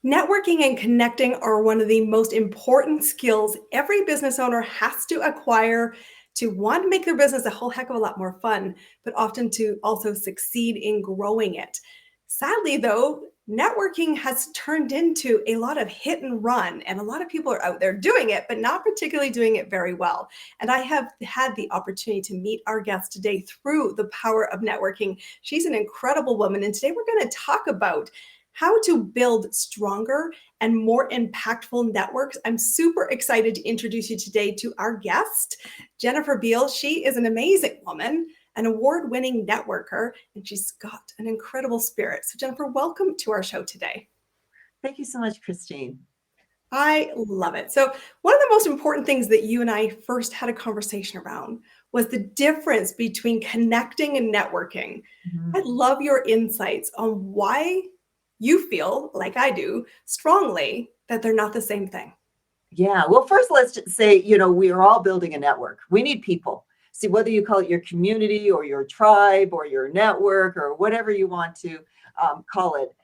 Networking and connecting are one of the most important skills every business owner has to acquire to want to make their business a whole heck of a lot more fun, but often to also succeed in growing it. Sadly, though, networking has turned into a lot of hit and run, and a lot of people are out there doing it, but not particularly doing it very well. And I have had the opportunity to meet our guest today through the power of networking. She's an incredible woman, and today we're going to talk about how to build stronger and more impactful networks. I'm super excited to introduce you today to our guest, Jennifer Beale. She is an amazing woman, an award-winning networker, and she's got an incredible spirit. So Jennifer, welcome to our show today. Thank you so much, Christine. I love it. So one of the most important things that you and I first had a conversation around was the difference between connecting and networking. I'd Mhm. love your insights on why you feel, like I do, strongly that they're not the same thing. Yeah. Well, first, let's just say, we are all building a network. We need people. See, whether you call it your community or your tribe or your network or whatever you want to call it,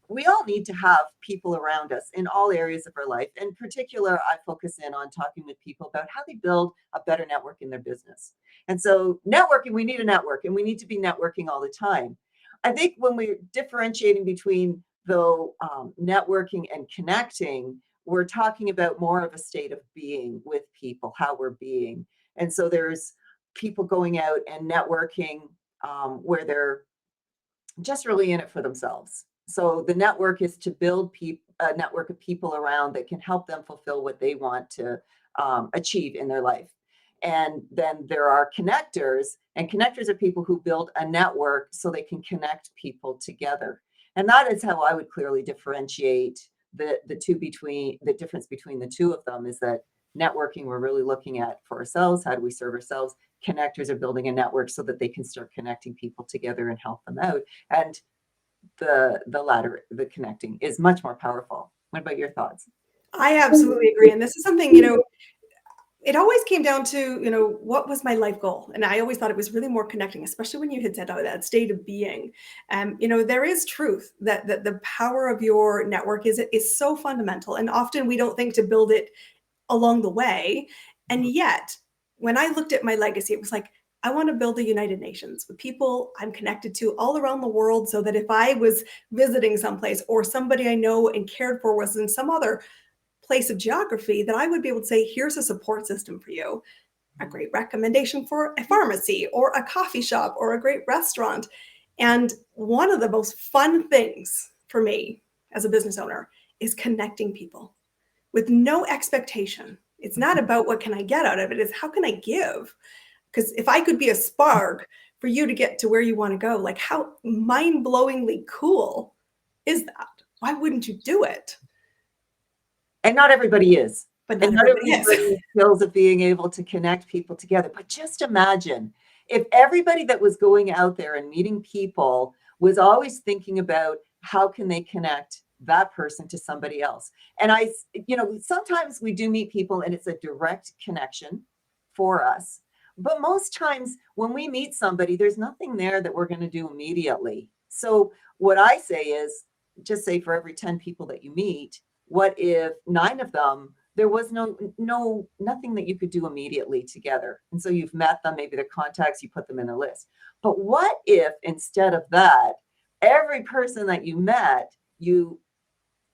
we all need to have people around us in all areas of our life. In particular, I focus in on talking with people about how they build a better network in their business. And so, networking, we need a network and we need to be networking all the time. I think when we're differentiating between though networking and connecting, we're talking about more of a state of being with people, how we're being. And so there's people going out and networking where they're just really in it for themselves. So the network is to build a network of people around that can help them fulfill what they want to achieve in their life. And then there are connectors, and connectors are people who build a network so they can connect people together. And that is how I would clearly differentiate the difference between the two of them is that networking we're really looking at for ourselves, how do we serve ourselves? Connectors are building a network so that they can start connecting people together and help them out. And the latter, the connecting, is much more powerful. What about your thoughts? I absolutely agree. And this is something, it always came down to, what was my life goal? And I always thought it was really more connecting, especially when you had said, oh, that state of being. There is truth that the power of your network is so fundamental. And often we don't think to build it along the way. And Mhm. yet, when I looked at my legacy, it was like, I want to build the United Nations with people I'm connected to all around the world so that if I was visiting someplace or somebody I know and cared for was in some other place of geography, that I would be able to say, here's a support system for you, a great recommendation for a pharmacy or a coffee shop or a great restaurant. And one of the most fun things for me as a business owner is connecting people with no expectation. It's not about what can I get out of it, it's how can I give? Because if I could be a spark for you to get to where you want to go, like how mind-blowingly cool is that? Why wouldn't you do it? And not everybody is. But not And not everybody everybody's is. learning the skills of being able to connect people together. But just imagine if everybody that was going out there and meeting people was always thinking about how can they connect that person to somebody else. And sometimes we do meet people and it's a direct connection for us. But most times when we meet somebody, there's nothing there that we're going to do immediately. So what I say is just say for every 10 people that you meet, what if 9 of them there was nothing that you could do immediately together? And so you've met them, maybe their contacts, you put them in a list. But what if instead of that, every person that you met, you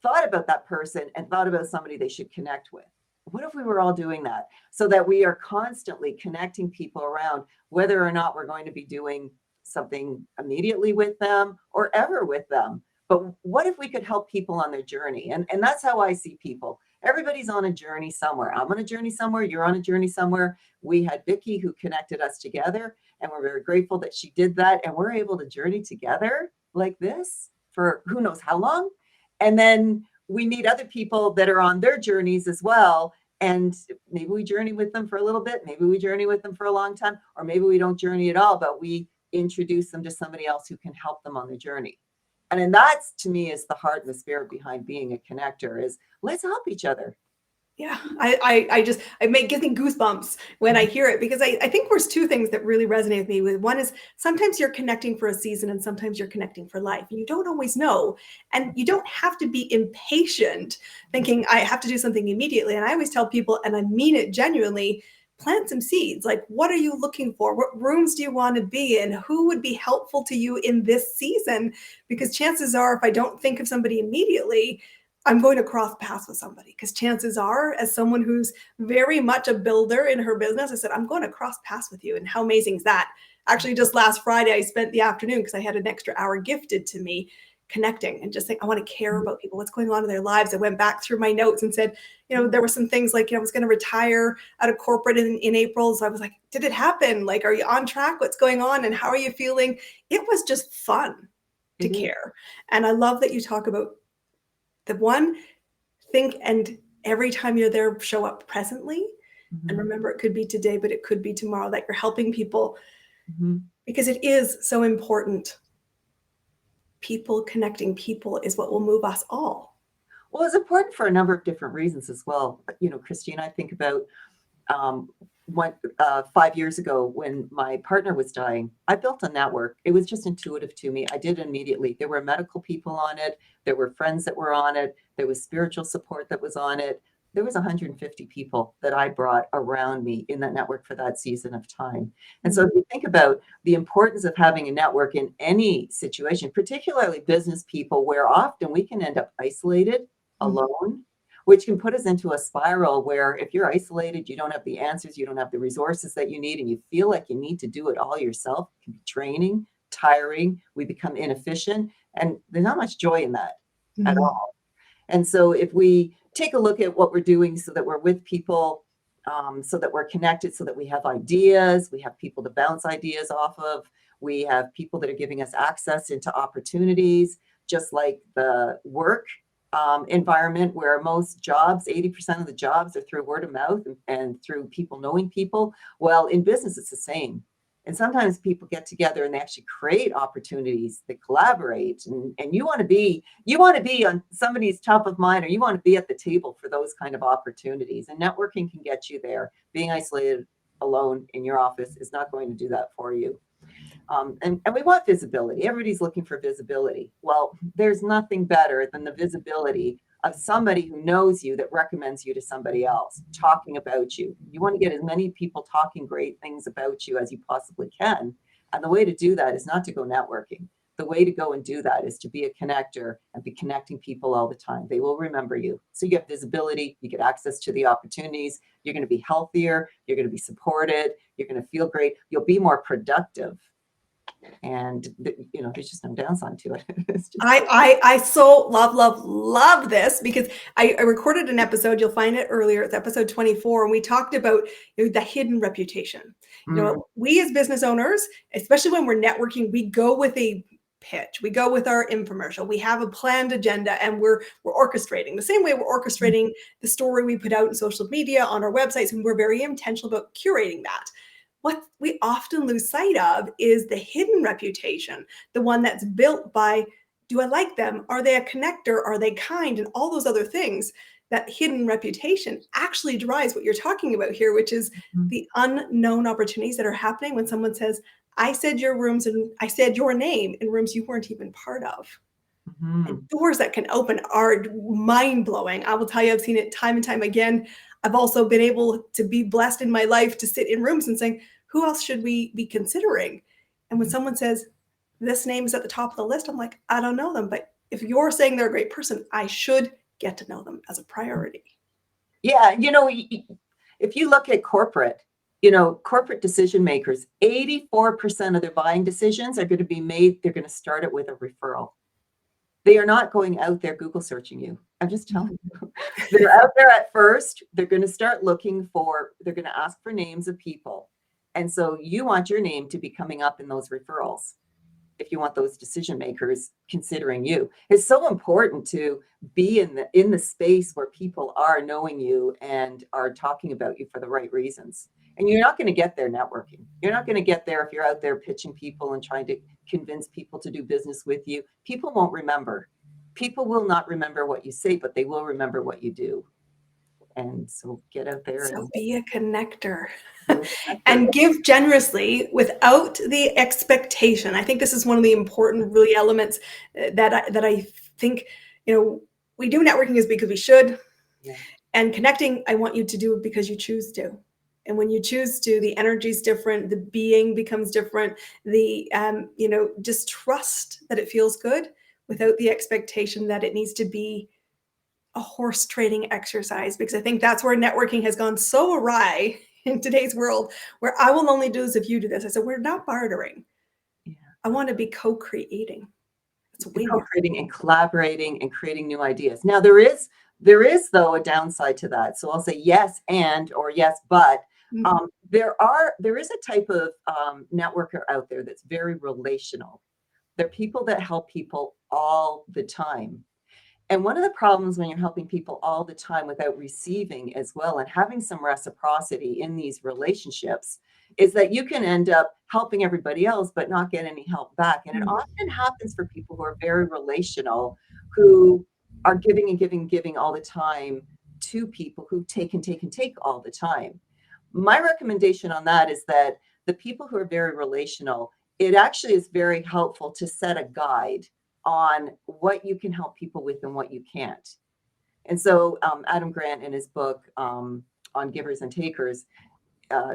thought about that person and thought about somebody they should connect with? What if we were all doing that so that we are constantly connecting people around, whether or not we're going to be doing something immediately with them or ever with them? But what if we could help people on their journey? And that's how I see people. Everybody's on a journey somewhere. I'm on a journey somewhere. You're on a journey somewhere. We had Vicky who connected us together, and we're very grateful that she did that. And we're able to journey together like this for who knows how long. And then we meet other people that are on their journeys as well. And maybe we journey with them for a little bit, maybe we journey with them for a long time, or maybe we don't journey at all, but we introduce them to somebody else who can help them on their journey. And that's to me is the heart and the spirit behind being a connector is let's help each other. Yeah, it gives me goosebumps when I hear it because I think there's two things that really resonate with me. With one is sometimes you're connecting for a season and sometimes you're connecting for life. And you don't always know. And you don't have to be impatient thinking I have to do something immediately. And I always tell people, and I mean it genuinely, plant some seeds. Like, what are you looking for? What rooms do you want to be in? Who would be helpful to you in this season? Because chances are, if I don't think of somebody immediately, I'm going to cross paths with somebody because chances are, as someone who's very much a builder in her business, I said, I'm going to cross paths with you. And how amazing is that? Actually, just last Friday, I spent the afternoon because I had an extra hour gifted to me connecting and just saying, I want to care about people, what's going on in their lives. I went back through my notes and said, there were some things like, I was going to retire out of corporate in April. So I was like, did it happen? Like, are you on track? What's going on? And how are you feeling? It was just fun to It is. care. And I love that you talk about the one, think, and every time you're there, show up presently. And Mhm, remember, it could be today, but it could be tomorrow, that you're helping people mhm. because it is so important. People connecting people is what will move us all. Well, it's important for a number of different reasons as well. Christine, I think about um, 5 years ago when my partner was dying, I built a network. It was just intuitive to me. I did it immediately. There were medical people on it. There were friends that were on it. There was spiritual support that was on it. There was 150 people that I brought around me in that network for that season of time. And so Mhm. if you think about the importance of having a network in any situation, particularly business people, where often we can end up isolated, alone, which can put us into a spiral where if you're isolated, you don't have the answers, you don't have the resources that you need, and you feel like you need to do it all yourself. It can be draining, tiring. We become inefficient, and there's not much joy in that at Mhm. all. And so if we take a look at what we're doing so that we're with people, so that we're connected, so that we have ideas, we have people to bounce ideas off of, we have people that are giving us access into opportunities, just like the work environment where most jobs, 80% of the jobs are through word of mouth and through people knowing people. Well, in business, it's the same. And sometimes people get together and they actually create opportunities, they collaborate, and you want to be on somebody's top of mind, or you want to be at the table for those kind of opportunities. And networking can get you there. Being isolated alone in your office is not going to do that for you. And we want visibility. Everybody's looking for visibility. Well, there's nothing better than the visibility of somebody who knows you that recommends you to somebody else, talking about you. You want to get as many people talking great things about you as you possibly can. And the way to do that is not to go networking. The way to go and do that is to be a connector and be connecting people all the time. They will remember you. So you get visibility, you get access to the opportunities, you're going to be healthier, you're going to be supported, you're going to feel great, you'll be more productive, and there's just no downside to it. It's just I so love this because I recorded an episode. You'll find it earlier. It's episode 24, and we talked about the hidden reputation. mm, We as business owners, especially when we're networking, we go with a pitch. We go with our infomercial. We have a planned agenda, and we're orchestrating the same way we're orchestrating the story we put out in social media on our websites, and we're very intentional about curating that. What we often lose sight of is the hidden reputation, the one that's built by, do I like them? Are they a connector? Are they kind? And all those other things. That hidden reputation actually drives what you're talking about here, which is mm, the unknown opportunities that are happening when someone says, I said your rooms and I said your name in rooms you weren't even part of. And mhm. doors that can open are mind blowing. I will tell you, I've seen it time and time again. I've also been able to be blessed in my life to sit in rooms and saying, who else should we be considering? And when someone says, this name is at the top of the list, I'm like, I don't know them. But if you're saying they're a great person, I should get to know them as a priority. Yeah, if you look at corporate decision makers, 84% of their buying decisions are going to be made. They're going to start it with a referral. They are not going out there Google searching you. I'm just telling you. They're out there at first. They're going to start they're going to ask for names of people. And so you want your name to be coming up in those referrals if you want those decision makers considering you. It's so important to be in the space where people are knowing you and are talking about you for the right reasons. And you're not going to get there networking. You're not going to get there if you're out there pitching people and trying to convince people to do business with you. People won't remember. People will not remember what you say, but they will remember what you do. And so get out there So and be a connector be a connector. and give generously without the expectation. I think this is one of the important really elements that I think, we do networking is because we should, Yeah. and connecting, I want you to do it because you choose to. And when you choose to, the energy is different, the being becomes different, just trust that it feels good without the expectation that it needs to be a horse trading exercise, because I think that's where networking has gone so awry in today's world, where I will only do this if you do this. I said, we're not bartering. Yeah. I want to be co-creating. It's way more. Co-creating and collaborating and creating new ideas. Now there is though a downside to that. So I'll say yes and or yes but. Mhm. There is a type of networker out there that's very relational. They're people that help people all the time. And one of the problems when you're helping people all the time without receiving as well and having some reciprocity in these relationships is that you can end up helping everybody else but not get any help back. And it Mm. often happens for people who are very relational, who are giving and giving, giving all the time to people who take and take and take all the time. My recommendation on that is that the people who are very relational, it actually is very helpful to set a guide on what you can help people with and what you can't. And so Adam Grant in his book on givers and takers,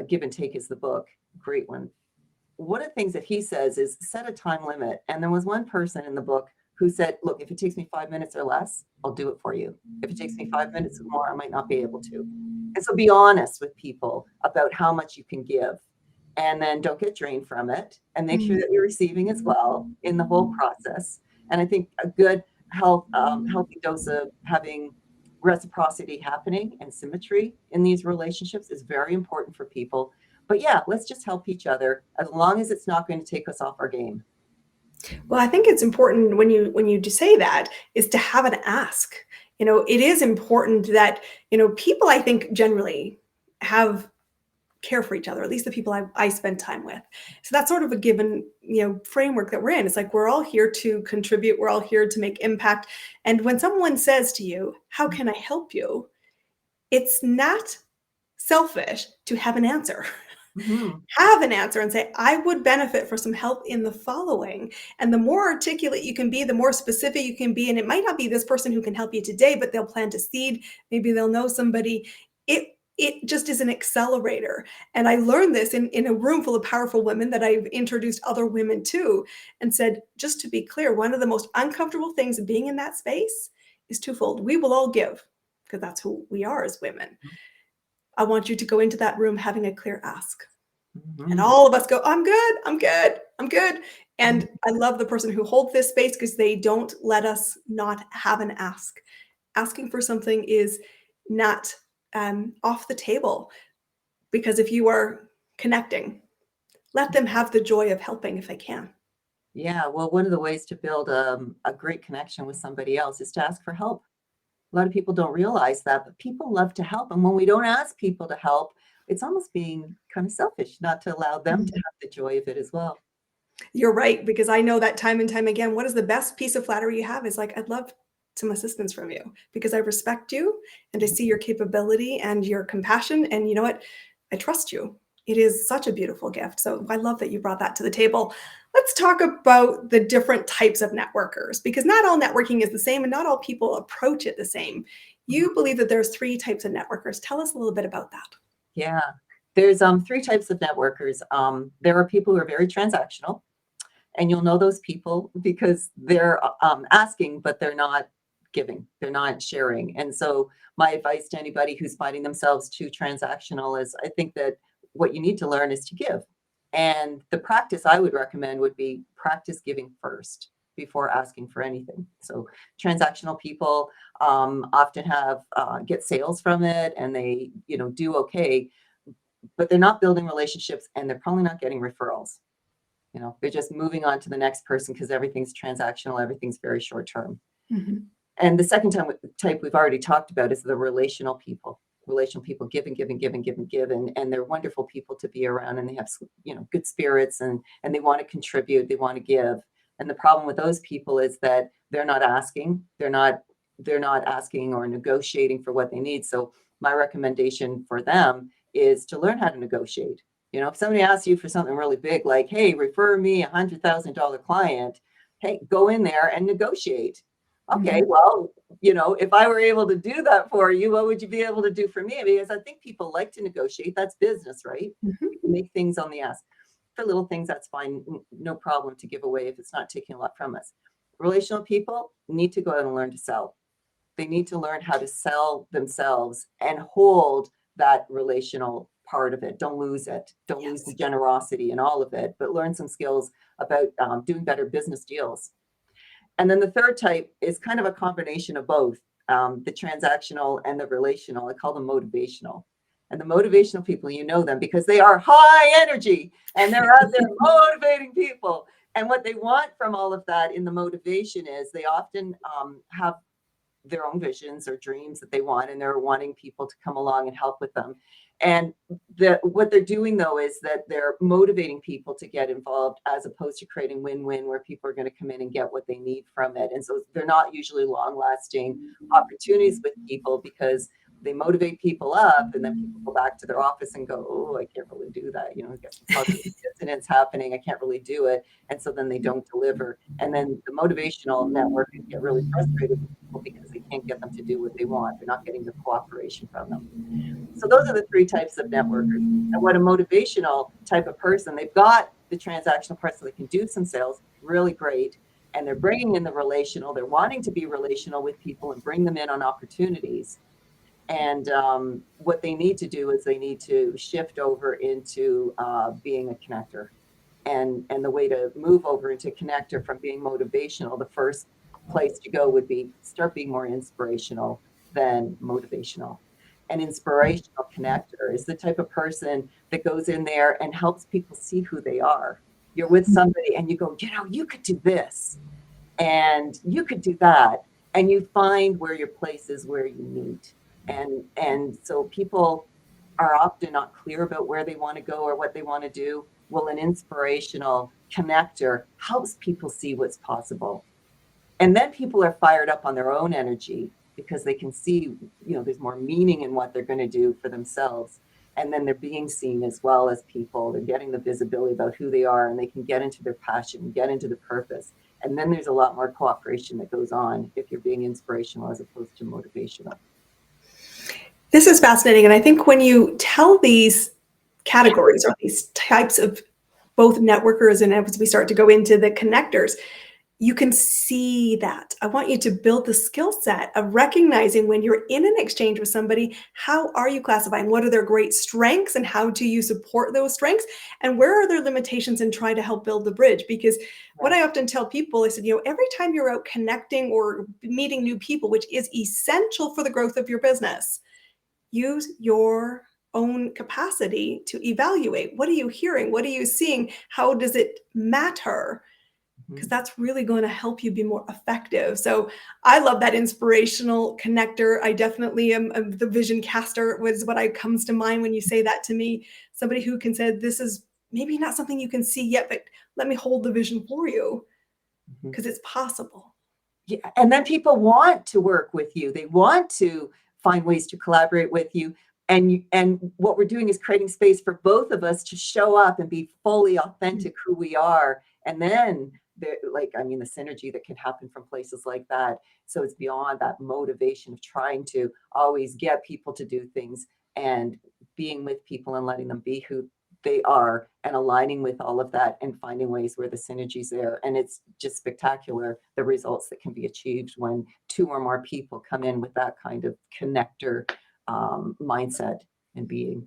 Give and Take is the book, great one. One of the things that he says is set a time limit. And there was one person in the book who said, look, if it takes me 5 minutes or less, I'll do it for you. If it takes me 5 minutes or more, I might not be able to. And so be honest with people about how much you can give, and then don't get drained from it, and make sure Mm. that you're receiving as well in the whole process. And I think a good healthy dose of having reciprocity happening and symmetry in these relationships is very important for people. But yeah, let's just help each other as long as it's not going to take us off our game. Well, I think it's important when you just say that is to have an ask. It is important that, people, I think, generally have care for each other, at least the people I spend time with. So that's sort of a given, framework that we're in. It's like we're all here to contribute, we're all here to make impact. And when someone says to you, how can I help you? It's not selfish to have an answer. Mhm. Have an answer and say, I would benefit for some help in the following. And the more articulate you can be, the more specific you can be. And it might not be this person who can help you today, but they'll plant a seed. Maybe they'll know somebody. It just is an accelerator. And I learned this in a room full of powerful women that I've introduced other women to, and said, just to be clear, one of the most uncomfortable things of being in that space is twofold. We will all give, because that's who we are as women. I want you to go into that room having a clear ask. And Mhm. all of us go, I'm good, I'm good, I'm good. And I love the person who holds this space because they don't let us not have an ask. Asking for something is not off the table, because if you are connecting, let them have the joy of helping if they can. Yeah, well, one of the ways to build a great connection with somebody else is to ask for help. A lot of people don't realize that, but people love to help. And when we don't ask people to help, it's almost being kind of selfish not to allow them to Mhm. have the joy of it as well. You're right, because I know that time and time again, what is the best piece of flattery you have is like, I'd love some assistance from you because I respect you and I Mhm. see your capability and your compassion. And you know what? I trust you. It is such a beautiful gift. So I love that you brought that to the table. Let's talk about the different types of networkers, because not all networking is the same and not all people approach it the same. You believe that there's three types of networkers. Tell us a little bit about that. Yeah. There's three types of networkers. There are people who are very transactional, and you'll know those people because they're asking, but they're not giving, they're not sharing. And so, my advice to anybody who's finding themselves too transactional is I think that what you need to learn is to give. And the practice I would recommend would be practice giving first before asking for anything. So, transactional people often have get sales from it, and they do okay, but they're not building relationships, and they're probably not getting referrals. They're just moving on to the next person because everything's transactional, everything's very short term. Mhm. And the second type we've already talked about is the relational people. Relational people give and give and give and give and give, and they're wonderful people to be around, and they have good spirits, and they want to contribute, they want to give. And the problem with those people is that they're not asking, they're not asking or negotiating for what they need. So my recommendation for them is to learn how to negotiate. If somebody asks you for something really big, like, hey, refer me $100,000 client, hey, go in there and negotiate. Okay, well, if I were able to do that for you, what would you be able to do for me? Because I think people like to negotiate. That's business, right? Mhm. People make things on the ask. For little things, that's fine. No problem to give away if it's not taking a lot from us. Relational people need to go out and learn to sell. They need to learn how to sell themselves and hold that relational part of it. Don't lose it. Don't lose the Yes. generosity and all of it, but learn some skills about doing better business deals. And then the third type is kind of a combination of both, the transactional and the relational. I call them motivational. And the motivational people, them because they are high energy and they're out there motivating people. And what they want from all of that in the motivation is they often have their own visions or dreams that they want, and they're wanting people to come along and help with them. And what they're doing though is that they're motivating people to get involved as opposed to creating win-win where people are going to come in and get what they need from it. And so they're not usually long-lasting opportunities with people because they motivate people up and then people go back to their office and go, oh, I can't really do that. Get some cognitive dissonance happening. I can't really do it. And so then they don't deliver. And then the motivational networkers get really frustrated with people because they can't get them to do what they want. They're not getting the cooperation from them. So those are the three types of networkers. And what a motivational type of person, they've got the transactional part so they can do some sales, really great. And they're bringing in the relational. They're wanting to be relational with people and bring them in on opportunities. And what they need to do is they need to shift over into being a connector. And the way to move over into connector from being motivational, the first place to go would be start being more inspirational than motivational. An inspirational connector is the type of person that goes in there and helps people see who they are. You're with somebody and you go, you could do this and you could do that. And you find where your place is, where you meet. And so people are often not clear about where they want to go or what they want to do. Well, an inspirational connector helps people see what's possible. And then people are fired up on their own energy because they can see, there's more meaning in what they're going to do for themselves. And then they're being seen as well as people. They're getting the visibility about who they are and they can get into their passion, get into the purpose. And then there's a lot more cooperation that goes on if you're being inspirational as opposed to motivational. This is fascinating. And I think when you tell these categories or these types of both networkers and as we start to go into the connectors, you can see that. I want you to build the skill set of recognizing when you're in an exchange with somebody, how are you classifying? What are their great strengths and how do you support those strengths? And where are their limitations and try to help build the bridge? Because what I often tell people, I said, every time you're out connecting or meeting new people, which is essential for the growth of your business, use your own capacity to evaluate. What are you hearing? What are you seeing? How does it matter? Because that's really going to help you be more effective. So I love that inspirational connector. I definitely am the vision caster was what comes to mind when you say that to me. Somebody who can say, this is maybe not something you can see yet, but let me hold the vision for you because it's possible. Yeah, and then people want to work with you. They want to find ways to collaborate with you. And what we're doing is creating space for both of us to show up and be fully authentic who we are. And then the synergy that can happen from places like that. So it's beyond that motivation of trying to always get people to do things and being with people and letting them be who they are and aligning with all of that and finding ways where the synergy's there. And it's just spectacular, the results that can be achieved when two or more people come in with that kind of connector mindset and being.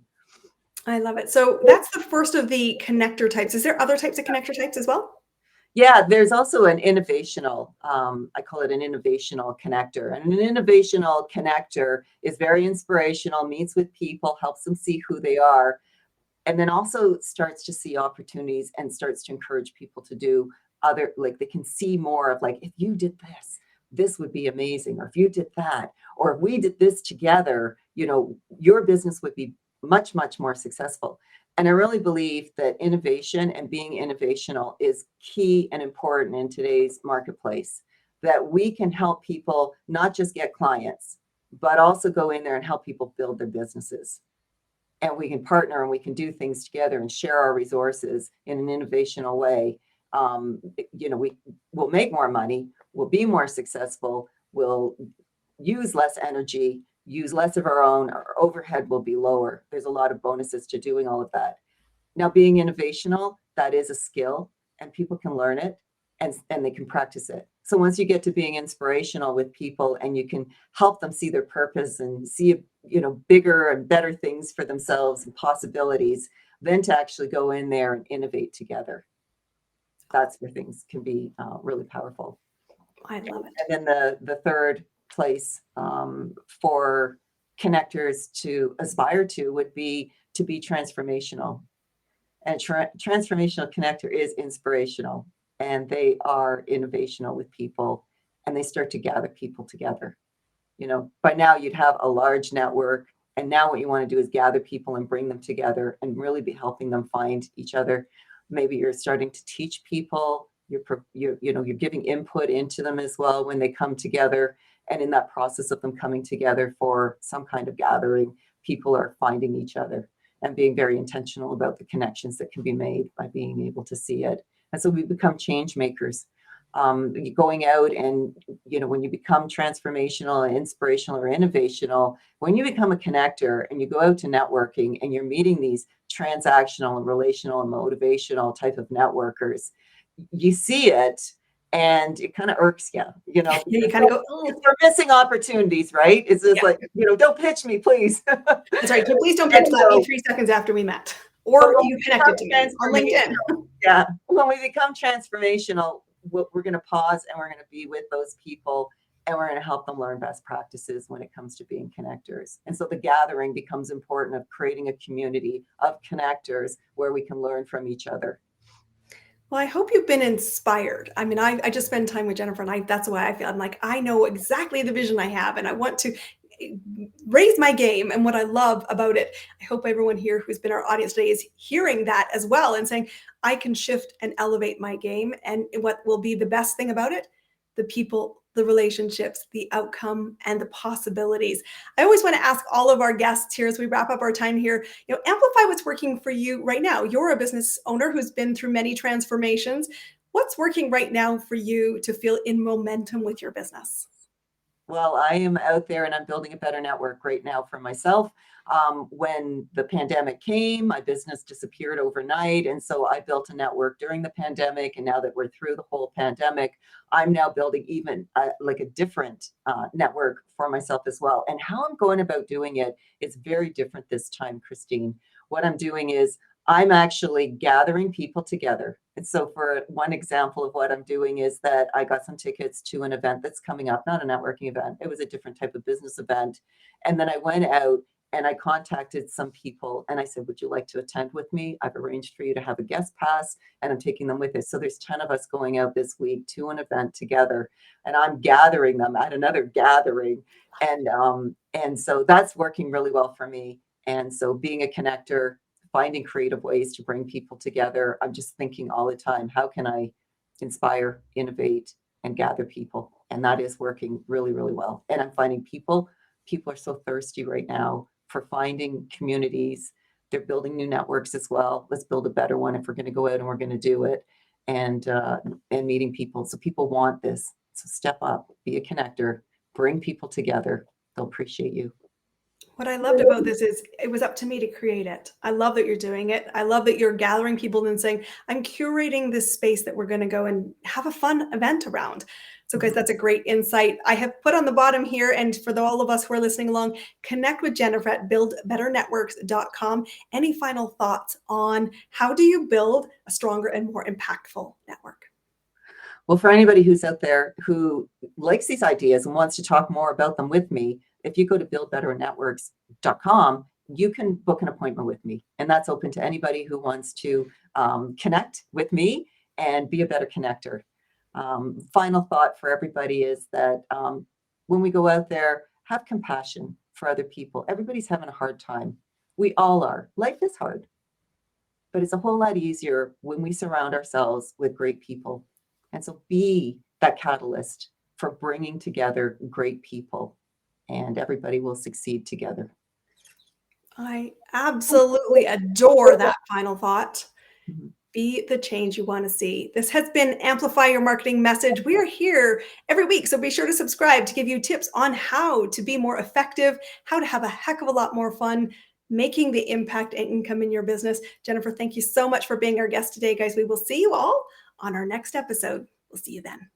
I love it. So that's the first of the connector types. Is there other types of connector types as well? Yeah, there's also an innovational, I call it an innovational connector. And an innovational connector is very inspirational, meets with people, helps them see who they are, and then also starts to see opportunities and starts to encourage people to do other, like they can see more of like, if you did this, this would be amazing. Or if you did that, or if we did this together, your business would be much, much more successful. And I really believe that innovation and being innovational is key and important in today's marketplace, that we can help people not just get clients, but also go in there and help people build their businesses. And we can partner and we can do things together and share our resources in an innovational way. We will make more money, we'll be more successful, we'll use less energy, use less of our own, our overhead will be lower. There's a lot of bonuses to doing all of that. Now, being innovational, that is a skill and people can learn it and they can practice it. So once you get to being inspirational with people and you can help them see their purpose and see, bigger and better things for themselves and possibilities, then to actually go in there and innovate together. That's where things can be really powerful. I love it. And then the third place for connectors to aspire to would be to be transformational. And transformational connector is inspirational, and they are innovational with people, and they start to gather people together. By now you'd have a large network, and now what you want to do is gather people and bring them together and really be helping them find each other. Maybe you're starting to teach people, you're giving input into them as well when they come together. And in that process of them coming together for some kind of gathering, people are finding each other and being very intentional about the connections that can be made by being able to see it. And so we become change makers. Going out and, when you become transformational and inspirational or innovational, when you become a connector and you go out to networking and you're meeting these transactional and relational and motivational type of networkers, you see it and it kind of irks you, Yeah, you kind of go, oh, we're missing opportunities, right? It's just like, don't pitch me, please. That's right. So please don't pitch that me 3 seconds after we met, or you connected to me on LinkedIn. Yeah. When we become transformational, we're going to pause and we're going to be with those people and we're going to help them learn best practices when it comes to being connectors. And so the gathering becomes important of creating a community of connectors where we can learn from each other. Well, I hope you've been inspired. I mean, I just spend time with Jennifer, and that's why I feel I'm like, I know exactly the vision I have, and I want to raise my game. And what I love about it, I hope everyone here who's been our audience today is hearing that as well and saying, I can shift and elevate my game. And what will be the best thing about it? The people, the relationships, the outcome, and the possibilities. I always want to ask all of our guests here as we wrap up our time here, amplify what's working for you right now. You're a business owner who's been through many transformations. What's working right now for you to feel in momentum with your business? Well, I am out there and I'm building a better network right now for myself. When the pandemic came, my business disappeared overnight. And so I built a network during the pandemic. And now that we're through the whole pandemic, I'm now building even like a different network for myself as well. And how I'm going about doing it is very different this time, Christine. What I'm doing is I'm actually gathering people together. And so for one example of what I'm doing is that I got some tickets to an event that's coming up, not a networking event. It was a different type of business event. And then I went out and I contacted some people and I said, would you like to attend with me? I've arranged for you to have a guest pass and I'm taking them with us. So there's 10 of us going out this week to an event together and I'm gathering them at another gathering. And so that's working really well for me. And so being a connector, finding creative ways to bring people together. I'm just thinking all the time, how can I inspire, innovate, and gather people? And that is working really, really well. And I'm finding people are so thirsty right now for finding communities. They're building new networks as well. Let's build a better one if we're going to go out and we're going to do it. And meeting people. So people want this. So step up, be a connector, bring people together. They'll appreciate you. What I loved about this is it was up to me to create it. I love that you're doing it. I love that you're gathering people and saying, I'm curating this space that we're going to go and have a fun event around. So guys, that's a great insight. I have put on the bottom here, and for all of us who are listening along, connect with Jennifer at buildbetternetworks.com. Any final thoughts on how do you build a stronger and more impactful network? Well, for anybody who's out there who likes these ideas and wants to talk more about them with me, if you go to buildbetternetworks.com, you can book an appointment with me. And that's open to anybody who wants to connect with me and be a better connector. Final thought for everybody is that when we go out there, have compassion for other people. Everybody's having a hard time. We all are. Life is hard. But it's a whole lot easier when we surround ourselves with great people. And so be that catalyst for bringing together great people and everybody will succeed together. I absolutely adore that final thought. Mhm. Be the change you want to see. This has been Amplify Your Marketing Message. We are here every week, so be sure to subscribe to give you tips on how to be more effective, how to have a heck of a lot more fun making the impact and income in your business. Jennifer, thank you so much for being our guest today, guys. We will see you all on our next episode. We'll see you then.